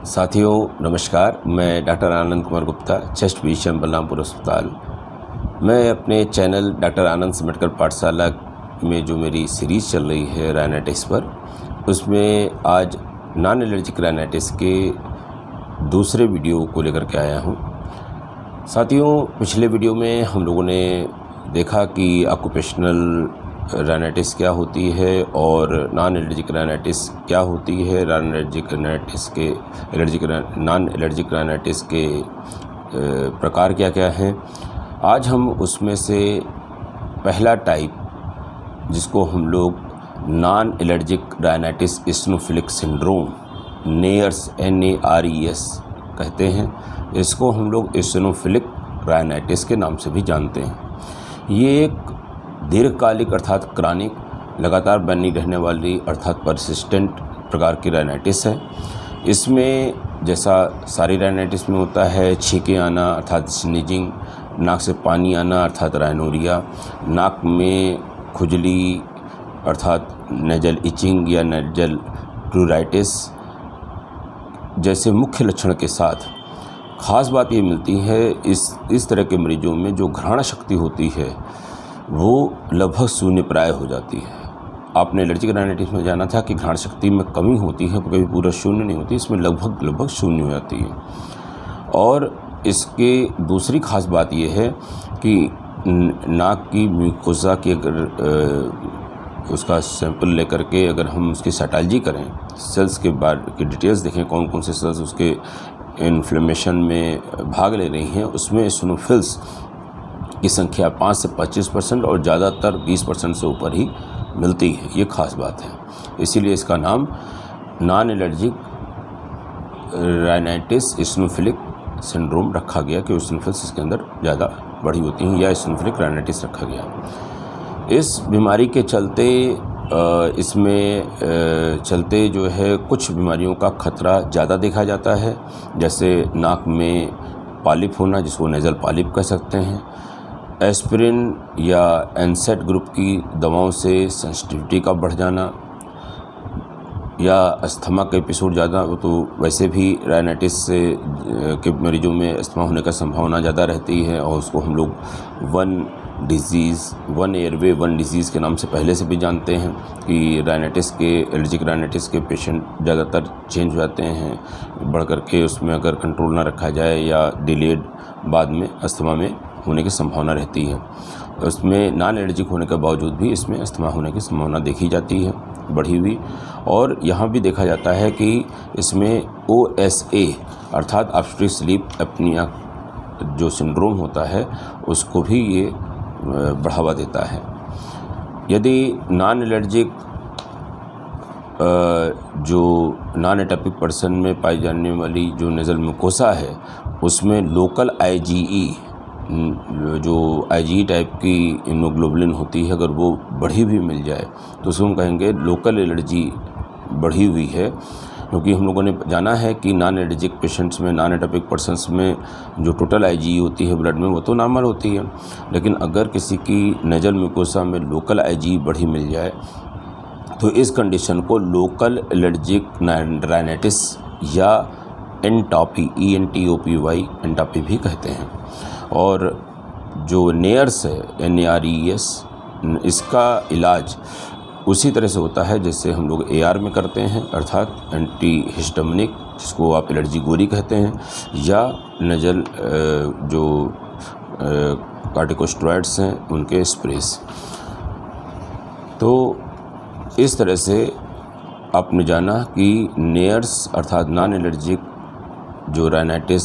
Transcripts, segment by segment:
साथियों नमस्कार, मैं doctor Anand Kumar Gupta, chest physician Balrampur अस्पताल। मैं अपने चैनल डॉक्टर आनंद मेडिकल पाठशाला में जो मेरी सीरीज़ चल रही है राइनाइटिस पर, उसमें आज नॉन एलर्जिक राइनाइटिस के दूसरे वीडियो को लेकर के आया हूँ। साथियों, पिछले वीडियो में हम लोगों ने देखा कि ऑक्यूपेशनल राइनाइटिस क्या होती है और नॉन एलर्जिक राइनाइटिस क्या होती है, नॉन एलर्जिक राइनाइटिस के प्रकार क्या क्या हैं। आज हम उसमें से पहला टाइप, जिसको हम लोग non allergic rhinitis eosinophilic syndrome NARES NARES कहते हैं, इसको हम लोग इसिनोफिलिक राइनाइटिस के नाम से भी जानते हैं। ये एक दीर्घकालिक अर्थात क्रॉनिक, लगातार बनी रहने वाली अर्थात परसिस्टेंट प्रकार की राइनाइटिस है। इसमें जैसा सारी राइनाइटिस में होता है, छींके आना अर्थात स्नीजिंग, नाक से पानी आना अर्थात राइनोरिया, नाक में खुजली अर्थात नेजल इचिंग या नेजल प्लूराइटिस जैसे मुख्य लक्षण के साथ ख़ास बात ये मिलती है इस तरह के मरीजों में जो घ्राण शक्ति होती है वो लगभग शून्य प्राय हो जाती है। आपने एलर्जिक राइनाइटिस में जाना था कि घ्राण शक्ति में कमी होती है, कभी पूरा शून्य नहीं होती, इसमें लगभग शून्य हो जाती है। और इसके दूसरी ख़ास बात यह है कि नाक की म्यूकोसा की अगर उसका सैंपल लेकर के अगर हम उसकी साइटोलॉजी करें, सेल्स के बारे की डिटेल्स देखें, कौन कौन से सेल्स उसके इन्फ्लेमेशन में भाग ले रही हैं, उसमें इसिनोफिल्स की संख्या 5 से 25% और ज़्यादातर 20% से ऊपर ही मिलती है। ये ख़ास बात है, इसीलिए इसका नाम non allergic rhinitis eosinophilic syndrome रखा गया कि इसिनोफिल्स इसके अंदर ज़्यादा बढ़ी होती हैं, या इसिनोफिलिक राइनाइटिस रखा गया। इस बीमारी के चलते चलते जो है कुछ बीमारियों का खतरा ज़्यादा देखा जाता है, जैसे नाक में पॉलिप होना, जिसको नेज़ल पॉलिप कह सकते हैं। एस्पिरिन या एनसेड ग्रुप की दवाओं से सेंसिटिविटी का बढ़ जाना, या अस्थमा का एपिसोड ज़्यादा, तो वैसे भी राइनाइटिस से के मरीजों में अस्थमा होने का संभावना ज़्यादा रहती है, और उसको हम लोग वन एयरवे वन डिज़ीज़ के नाम से पहले से भी जानते हैं कि एलर्जिक राइनाइटिस के पेशेंट ज़्यादातर चेंज हो जाते हैं, बढ़ करके उसमें अगर कंट्रोल ना रखा जाए या डिलेड बाद में अस्थमा में होने की संभावना रहती है। उसमें नॉन एलर्जिक होने के बावजूद भी इसमें अस्थमा होने की संभावना देखी जाती है बढ़ी हुई। और यहाँ भी देखा जाता है कि इसमें OSA अर्थात ऑब्स्ट्रक्टिव स्लीप एपनिया जो सिंड्रोम होता है उसको भी ये बढ़ावा देता है। यदि नॉन एलर्जिक जो नॉन एटॉपिक पर्सन में पाई जाने वाली जो नेज़ल म्यूकोसा है, उसमें लोकल IgE जो IgE टाइप की इम्यूनोग्लोबुलिन होती है, अगर वो बढ़ी हुई मिल जाए तो उसको हम कहेंगे लोकल एलर्जी बढ़ी हुई है। क्योंकि हम लोगों ने जाना है कि नॉन एलर्जिक पेशेंट्स में, नॉन एटॉपिक पर्सनस में जो टोटल IgE होती है ब्लड में वो तो नॉर्मल होती है, लेकिन अगर किसी की नेज़ल म्यूकोसा में लोकल IgE बढ़ी मिल जाए तो इस कंडीशन को लोकल एलर्जिक राइनाइटिस या एंटॉपी ENTOPY एंटॉपी भी कहते हैं। और जो नेयर्स है NARES, इसका इलाज उसी तरह से होता है जैसे हम लोग AR में करते हैं, अर्थात एंटी हिस्टामिनिक, जिसको आप एलर्जी गोली कहते हैं, या नेजल जो कॉर्टिकोस्टेरॉइड्स हैं उनके स्प्रेस। तो इस तरह से आपने जाना कि नेयर्स अर्थात नॉन एलर्जिक जो राइनाइटिस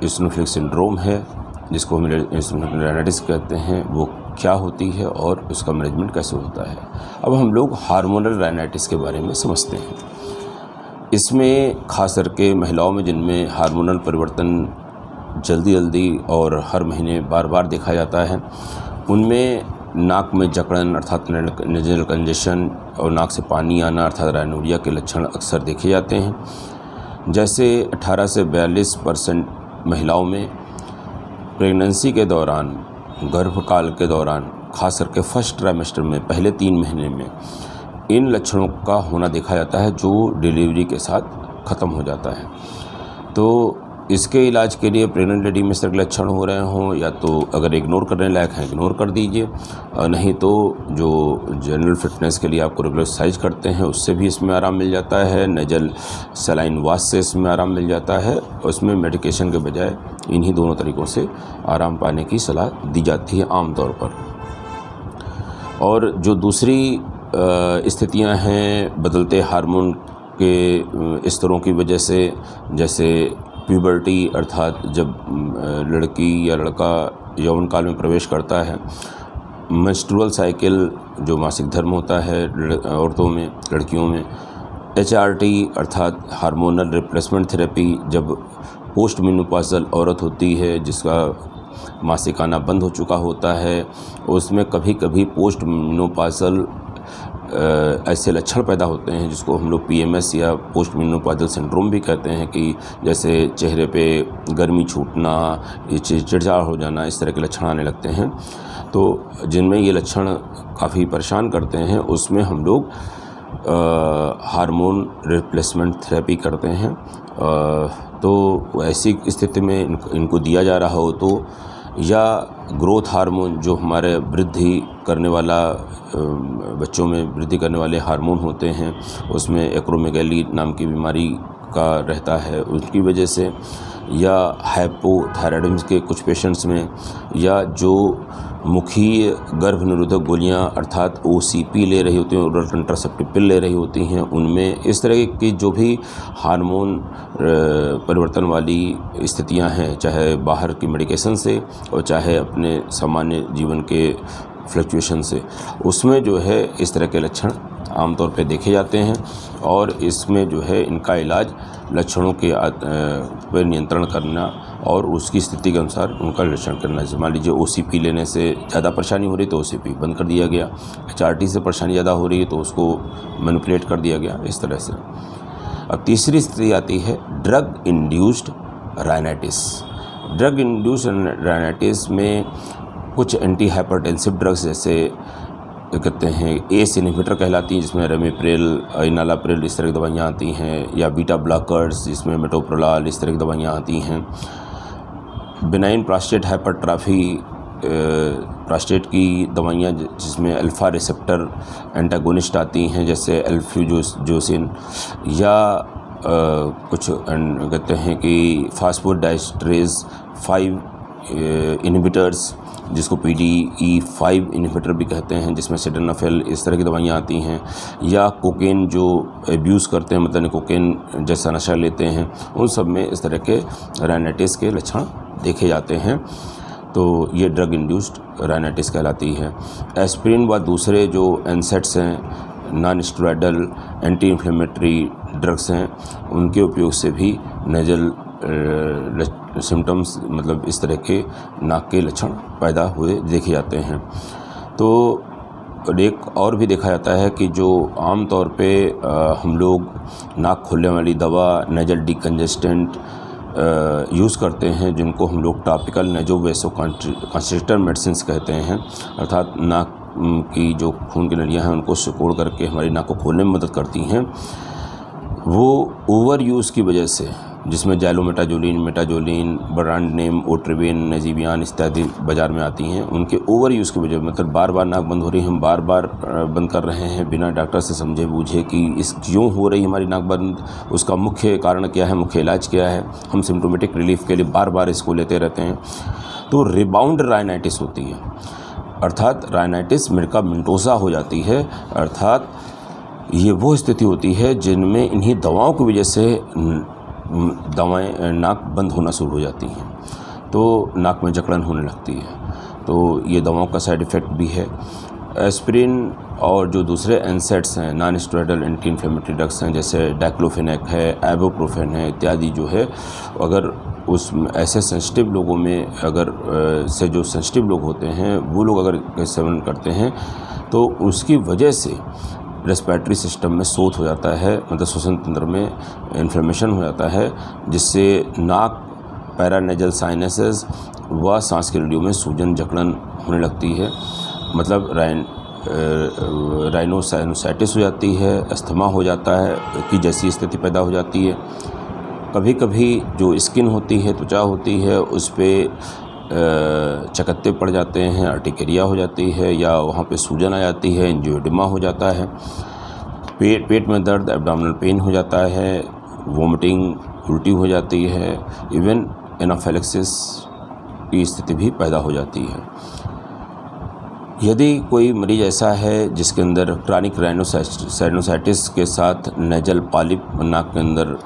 इसिनोफिलिक सिंड्रोम है, जिसको हम इसिनोफिलिक राइनाइटिस कहते हैं, वो क्या होती है और उसका मैनेजमेंट कैसे होता है। अब हम लोग हार्मोनल राइनाइटिस के बारे में समझते हैं। इसमें खास करके महिलाओं में जिनमें हार्मोनल परिवर्तन जल्दी और हर महीने बार देखा जाता है, उनमें नाक में जकड़न अर्थात नेज़ल कंजेशन और नाक से पानी आना अर्थात राइनोरिया के लक्षण अक्सर देखे जाते हैं। जैसे 18 से 42% महिलाओं में प्रेगनेंसी के दौरान, गर्भकाल के दौरान, खास करके फर्स्ट ट्राइमेस्टर में पहले 3 महीने में इन लक्षणों का होना देखा जाता है, जो डिलीवरी के साथ ख़त्म हो जाता है। तो इसके इलाज के लिए प्रेग्नेंट लेडी में इस तरह के लक्षण हो रहे हों, या तो अगर इग्नोर करने लायक हैं इग्नोर कर दीजिए, नहीं तो जो जनरल फिटनेस के लिए आपको रेगुलर एक्सरसाइज करते हैं उससे भी इसमें आराम मिल जाता है। नेजल सलाइन वाश से इसमें आराम मिल जाता है, और इसमें मेडिकेशन के बजाय इन्हीं दोनों तरीक़ों से आराम पाने की सलाह दी जाती है आम तौर पर। और जो दूसरी स्थितियां हैं बदलते हार्मोन के स्तरों की वजह से, जैसे प्यूबर्टी अर्थात जब लड़की या लड़का यौवन काल में प्रवेश करता है, मेंस्ट्रुअल साइकिल जो मासिक धर्म होता है औरतों में, लड़कियों में, HRT अर्थात हार्मोनल रिप्लेसमेंट थेरेपी जब पोस्ट मेनोपॉज़ल औरत होती है जिसका मासिक आना बंद हो चुका होता है, उसमें कभी कभी पोस्ट मेनोपॉज़ल ऐसे लक्षण पैदा होते हैं जिसको हम लोग PMS या पोस्ट मेनोपॉज़ल सिंड्रोम भी कहते हैं, कि जैसे चेहरे पे गर्मी छूटना, चिड़चिड़ा हो जाना, इस तरह के लक्षण आने लगते हैं। तो जिनमें ये लक्षण काफ़ी परेशान करते हैं उसमें हम लोग हार्मोन रिप्लेसमेंट थेरेपी करते हैं। तो ऐसी स्थिति में इनको दिया जा रहा हो तो, या ग्रोथ हार्मोन जो हमारे वृद्धि करने वाला बच्चों में वृद्धि करने वाले हार्मोन होते हैं, उसमें एक्रोमेगैली नाम की बीमारी का रहता है उसकी वजह से, या हाइपोथायराइडिज्म के कुछ पेशेंट्स में, या जो मुखीय गर्भ निरोधक गोलियां अर्थात OCP ले रही होती हैं, ओरल कंट्रासेप्टिव पिल ले रही होती हैं, उनमें इस तरह की जो भी हार्मोन परिवर्तन वाली स्थितियां हैं, चाहे बाहर की मेडिकेशन से और चाहे अपने सामान्य जीवन के फ्लक्चुएशन से, उसमें जो है इस तरह के लक्षण आमतौर पे देखे जाते हैं। और इसमें जो है इनका इलाज लक्षणों के पर नियंत्रण करना और उसकी स्थिति के अनुसार उनका निरीक्षण करना। जैसे मान लीजिए OCP लेने से ज़्यादा परेशानी हो रही तो OCP बंद कर दिया गया, HRT से परेशानी ज़्यादा हो रही है तो उसको मैनिपुलेट कर दिया गया, इस तरह से। अब तीसरी स्थिति आती है drug induced rhinitis. Drug induced rhinitis में कुछ एंटी हाइपरटेंसिव ड्रग्स जैसे कहते हैं ACE इनहिबिटर कहलाती हैं, जिसमें रेमिप्रिल, इनालाप्रिल इस तरह की दवाइयाँ आती हैं, या बीटा ब्लॉकर्स जिसमें मेटोप्रोलाल इस तरह की दवाइयाँ आती हैं। बिनाइन प्रोस्टेट हाइपरट्रॉफी प्रोस्टेट की दवाइयाँ जिसमें अल्फ़ा रिसेप्टर एंटागोनिस्ट आती हैं जैसे एल्फ्यूजोसिन, या कुछ कहते हैं कि फास्फोडाइस्ट्रेज 5 इनहिबिटर्स जिसको PDE5 इनहिबिटर भी कहते हैं, जिसमें सिल्डेनाफिल इस तरह की दवाइयाँ आती हैं, या कोकेन जो एब्यूज़ करते हैं, मतलब कोकेन जैसा नशा लेते हैं, उन सब में इस तरह के राइनाइटिस के लक्षण देखे जाते हैं। तो ये ड्रग इंड्यूस्ड राइनाइटिस कहलाती है। एस्पिरिन व दूसरे जो एनसेट्स हैं, non steroidal anti inflammatory drugs हैं, उनके उपयोग से भी नेजल सिम्टम्स मतलब इस तरह के नाक के लक्षण पैदा हुए देखे जाते हैं। तो एक और भी देखा जाता है कि जो आम तौर पे हम लोग नाक खोलने वाली दवा नेजल डिकंजेस्टेंट यूज़ करते हैं, जिनको हम लोग टॉपिकल नेजोवेसोकंस्ट्रिक्टर मेडिसिन कहते हैं, अर्थात नाक की जो खून की नलियाँ हैं उनको सिकोड़ करके हमारी नाक को खोलने में मदद करती हैं। वो ओवर यूज़ की वजह से, जिसमें जाइलोमेटाजोलिन, मेटाजोलिन, ब्रांड नेम ओट्रिवेन, नेजीवियान इत्यादि बाज़ार में आती हैं, उनके ओवर यूज़ की वजह मतलब बार बार नाक बंद हो रही है, हम बार बार बंद कर रहे हैं बिना डॉक्टर से समझे बूझे कि इस क्यों हो रही हमारी नाक बंद, उसका मुख्य कारण क्या है, मुख्य इलाज क्या है, हम सिम्टोमेटिक रिलीफ के लिए बार बार इसको लेते रहते हैं, तो रिबाउंड राइनाइटिस होती है। अर्थात राइनाइटिस मेडिकामेंटोसा हो जाती है, अर्थात ये वो स्थिति होती है जिनमें इन्हीं दवाओं की वजह से दवाएं नाक बंद होना शुरू हो जाती हैं, तो नाक में जकड़न होने लगती है। तो ये दवाओं का साइड इफ़ेक्ट भी है। एस्पिरिन और जो दूसरे एनसेट्स हैं, non steroidal anti inflammatory drugs हैं, जैसे डाइक्लोफेनेक है, आइबुप्रोफेन है इत्यादि, जो है अगर उस ऐसे सेंसिटिव लोगों में अगर से जो सेंसिटिव लोग होते हैं वो लोग अगर सेवन करते हैं तो उसकी वजह से रेस्पिरेटरी सिस्टम में शोथ हो जाता है, मतलब श्वसन तंत्र में इन्फ्लेमेशन हो जाता है, जिससे नाक, पैरानेजल साइनसेस व सांस की नलियों में सूजन जकड़न होने लगती है, मतलब राइनोसाइनोसाइटिस हो जाती है, अस्थमा हो जाता है की जैसी स्थिति पैदा हो जाती है। कभी कभी जो स्किन होती है, त्वचा होती है, उस पर चकत्ते पड़ जाते हैं, अर्टिकेरिया हो जाती है, या वहाँ पे सूजन आ जाती है, एंजियोडेमा हो जाता है, पेट में दर्द, एब्डोमिनल पेन हो जाता है, वोमिटिंग, उल्टी हो जाती है, इवन एनाफिलैक्सिस की स्थिति भी पैदा हो जाती है। यदि कोई मरीज ऐसा है जिसके अंदर क्रॉनिक राइनोसाइटिस के साथ नेजल पॉलिप, नाक के अंदर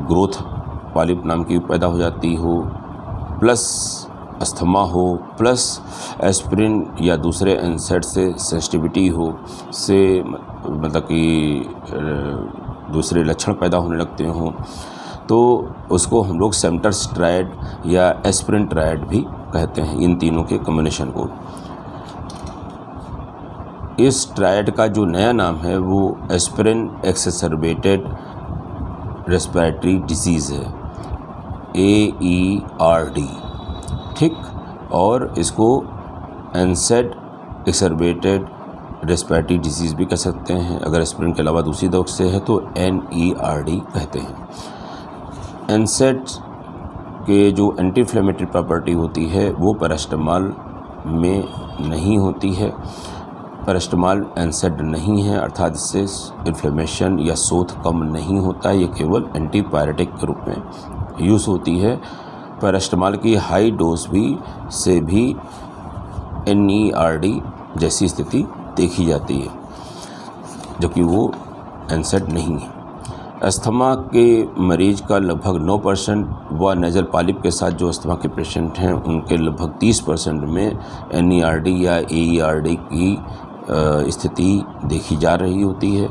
ग्रोथ पॉलिप नाम की पैदा हो जाती हो, प्लस अस्थमा हो, प्लस एस्पिरिन या दूसरे एनसेड से सेंसिटिविटी हो, से मतलब कि दूसरे लक्षण पैदा होने लगते हों, तो उसको हम लोग सेम्टरस्ट्राइड या एस्पिरिन ट्राइड भी कहते हैं, इन तीनों के कॉम्बिनेशन को। इस ट्राइड का जो नया नाम है वो एस्पिरिन एक्सेसरबेटेड रेस्पिरेटरी डिजीज़ है, AERD, ठीक। और इसको एनसेड एक्सेसरबेटेड रेस्पिरेटरी डिजीज़ भी कह सकते हैं। अगर एस्पिरिन के अलावा दूसरी दवा से है तो NERD कहते हैं। एनसेड के जो एंटी इन्फ्लेमेटरी प्रॉपर्टी होती है वो पैरास्टामॉल में नहीं होती है। पैरास्टामॉल एनसेड नहीं है, अर्थात इससे इन्फ्लेमेशन या शोथ कम नहीं होता है, ये केवल एंटीपायरेटिक के रूप में यूज़ होती है। पैरास्टामॉल की हाई डोज से भी NERD जैसी स्थिति देखी जाती है, जबकि वो एनसेड नहीं है। अस्थमा के मरीज का लगभग 9% व नेजल पॉलिप के साथ जो अस्थमा के पेशेंट हैं उनके लगभग 30% में NERD या AERD की स्थिति देखी जा रही होती है।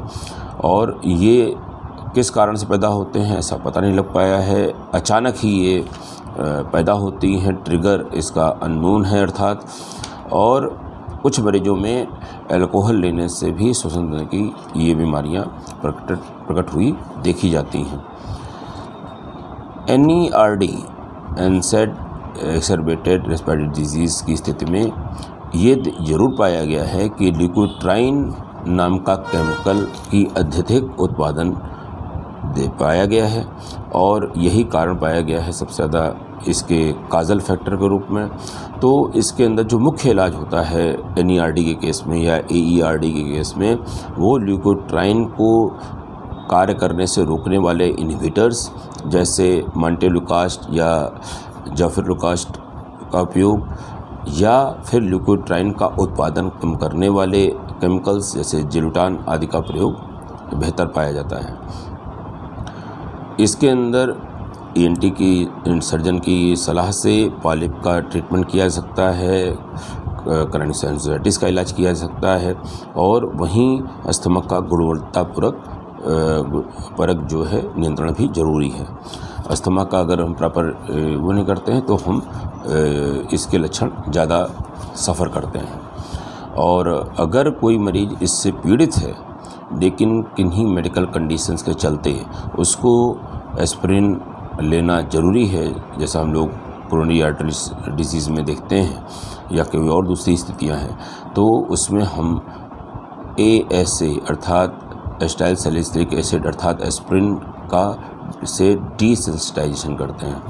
और ये किस कारण से पैदा होते हैं ऐसा पता नहीं लग पाया है, अचानक ही ये पैदा होती हैं, ट्रिगर इसका अननोन है अर्थात। और कुछ मरीजों में अल्कोहल लेने से भी श्वसन तंत्र की ये बीमारियां प्रकट हुई देखी जाती हैं। NERD एनसेड एक्सेसरबेटेड रेस्पिरेटरी डिजीज़ की स्थिति में ये ज़रूर पाया गया है कि ल्यूकोट्राइन नाम का केमिकल की अत्यधिक उत्पादन दे पाया गया है, और यही कारण पाया गया है सबसे ज़्यादा इसके काजल फैक्टर के रूप में। तो इसके अंदर जो मुख्य इलाज होता है NERD के केस में या AERD के केस में, वो ल्यूकोट्राइन को कार्य करने से रोकने वाले इनहिबिटर्स जैसे मॉन्टेलुकास्ट या जाफिरलुकास्ट का उपयोग, या फिर ल्यूकोट्राइन का उत्पादन कम करने वाले केमिकल्स जैसे जिलुटान आदि का प्रयोग बेहतर पाया जाता है। इसके अंदर ENT की सर्जन की सलाह से पॉलिप का ट्रीटमेंट किया जा सकता है, क्रॉनिक साइनसाइटिस का इलाज किया जा सकता है, और वहीं अस्थमा का गुणवत्तापूर्वक परख जो है नियंत्रण भी ज़रूरी है। अस्थमा का अगर हम प्रॉपर वो नहीं करते हैं तो हम इसके लक्षण ज़्यादा सफ़र करते हैं। और अगर कोई मरीज़ इससे पीड़ित है लेकिन किन्हीं मेडिकल कंडीशंस के चलते उसको एस्पिरिन लेना ज़रूरी है, जैसा हम लोग कोरोनरी आर्टरी डिजीज़ में देखते हैं या कोई और दूसरी स्थितियां हैं, तो उसमें हम ASA अर्थात एसिटाइल सैलिसिलिक एसिड अर्थात एस्पिरिन का से डिसेंसिटाइजेशन करते हैं।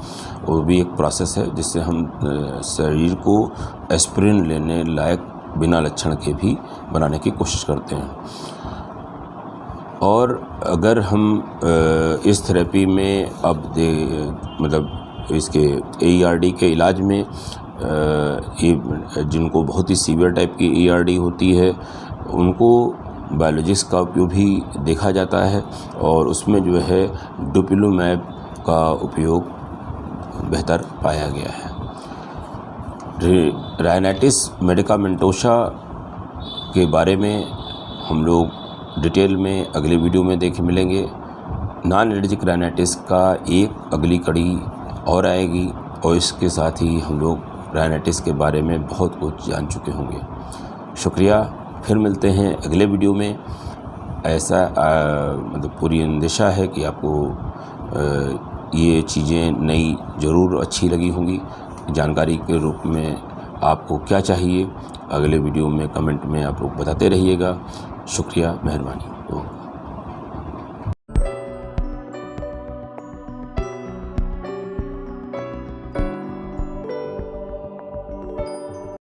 वो भी एक प्रोसेस है जिससे हम शरीर को एस्पिरिन लेने लायक बिना लक्षण के भी बनाने की कोशिश करते हैं। और अगर हम इस थेरेपी में अब मतलब इसके AERD के इलाज में जिनको बहुत ही सीवियर टाइप की AERD होती है उनको बायोलॉजिक्स का उपयोग भी देखा जाता है, और उसमें जो है डुपिलुमैब का उपयोग बेहतर पाया गया है। राइनाइटिस मेडिकामेंटोसा के बारे में हम लोग डिटेल में अगले वीडियो में मिलेंगे। नॉन एलर्जिक राइनाइटिस का एक अगली कड़ी और आएगी, और इसके साथ ही हम लोग राइनाइटिस के बारे में बहुत कुछ जान चुके होंगे। शुक्रिया, फिर मिलते हैं अगले वीडियो में। ऐसा मतलब पूरी अंदेशा है कि आपको ये चीज़ें नई ज़रूर अच्छी लगी होंगी। जानकारी के रूप में आपको क्या चाहिए अगले वीडियो में कमेंट में आप लोग बताते रहिएगा। शुक्रिया, मेहरबानी।